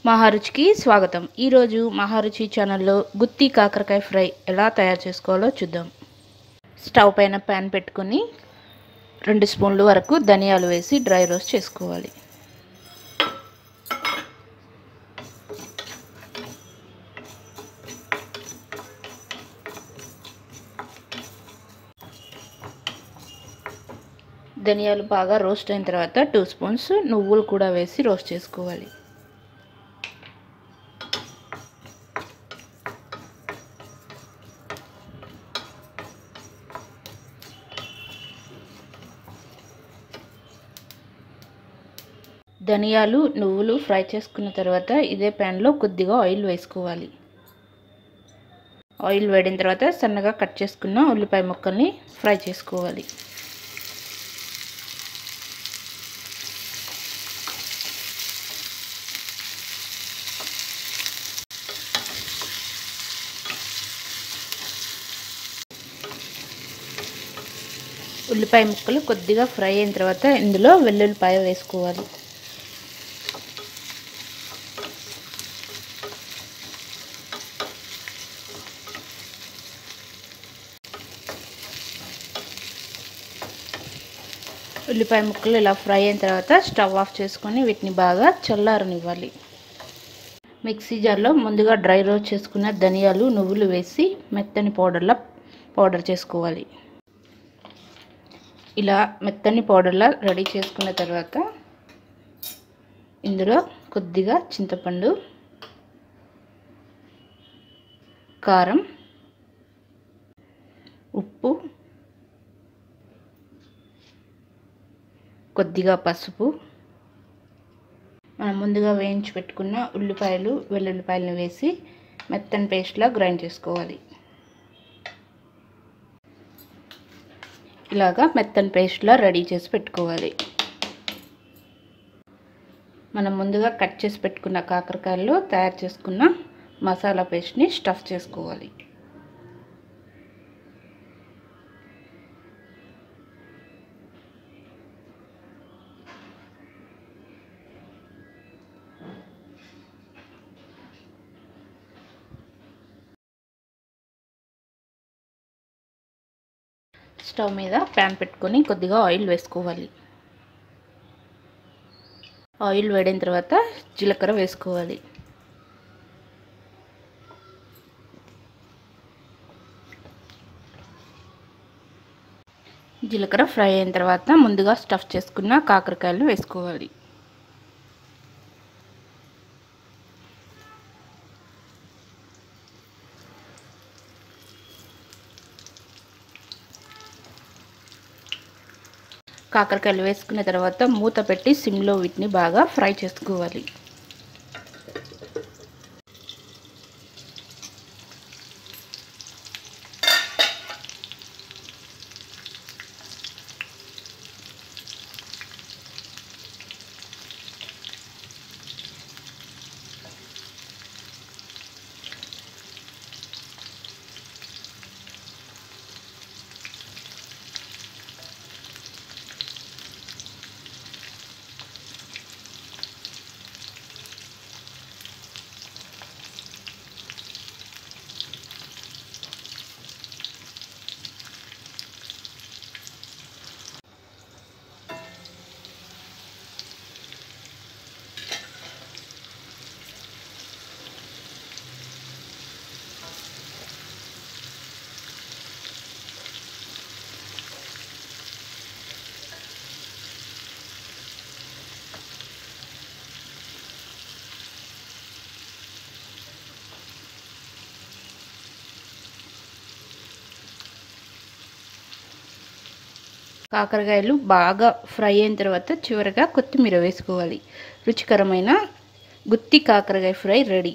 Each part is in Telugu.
మహారుచికి స్వాగతం. ఈరోజు మహారుచి ఛానల్లో గుత్తి కాకరకాయ ఫ్రై ఎలా తయారు చేసుకోవాలో చూద్దాం. స్టవ్ పైన ప్యాన్ పెట్టుకొని 2 స్పూన్ల వరకు ధనియాలు వేసి డ్రై రోస్ట్ చేసుకోవాలి. ధనియాలు బాగా రోస్ట్ అయిన తర్వాత 2 స్పూన్స్ నువ్వులు కూడా వేసి రోస్ట్ చేసుకోవాలి. ధనియాలు నువ్వులు ఫ్రై చేసుకున్న తర్వాత ఇదే ప్యాన్లో కొద్దిగా ఆయిల్ వేసుకోవాలి. ఆయిల్ వేడిన తర్వాత సన్నగా కట్ చేసుకున్న ఉల్లిపాయ ముక్కల్ని ఫ్రై చేసుకోవాలి. ఉల్లిపాయ ముక్కలు కొద్దిగా ఫ్రై అయిన తర్వాత ఇందులో వెల్లుల్లిపాయ వేసుకోవాలి. ఉల్లిపాయ ముక్కలు ఇలా ఫ్రై అయిన తర్వాత స్టవ్ ఆఫ్ చేసుకొని వీటిని బాగా చల్లారనివ్వాలి. మిక్సీ జార్లో ముందుగా డ్రై రోస్ట్ చేసుకున్న ధనియాలు నువ్వులు వేసి మెత్తని పౌడర్ చేసుకోవాలి. ఇలా మెత్తని పౌడర్లా రెడీ చేసుకున్న తర్వాత ఇందులో కొద్దిగా చింతపండు, కారం, ఉప్పు, కొద్దిగా పసుపు, మనం ముందుగా వేయించి పెట్టుకున్న ఉల్లిపాయలు వెల్లుల్లిపాయలను వేసి మెత్తని పేస్ట్లా గ్రైండ్ చేసుకోవాలి. ఇలాగా మెత్తని పేస్ట్లా రెడీ చేసి పెట్టుకోవాలి. మనం ముందుగా కట్ చేసి పెట్టుకున్న కాకరకాయలు తయారు చేసుకున్న మసాలా పేస్ట్ని స్టఫ్ చేసుకోవాలి. స్టవ్ మీద ప్యాన్ పెట్టుకొని కొద్దిగా ఆయిల్ వేసుకోవాలి. ఆయిల్ వేడిన తర్వాత జీలకర్ర వేసుకోవాలి. జీలకర్ర ఫ్రై అయిన తర్వాత ముందుగా స్టఫ్ చేసుకున్న కాకరకాయలు వేసుకోవాలి. కాకరకాయలు వేసుకున్న తర్వాత మూత పెట్టి సిమ్లో వీటిని బాగా ఫ్రై చేసుకోవాలి. కాకరకాయలు బాగా ఫ్రై అయిన తర్వాత చివరగా కొత్తిమీర వేసుకోవాలి. రుచికరమైన గుత్తి కాకరకాయ ఫ్రై రెడీ.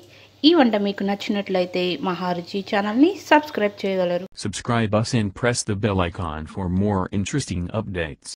ఈ వంట మీకు నచ్చినట్లయితే మహారుచి ఛానల్ని సబ్స్క్రైబ్ చేయగలరు. Subscribe us and press the bell icon for more interesting updates.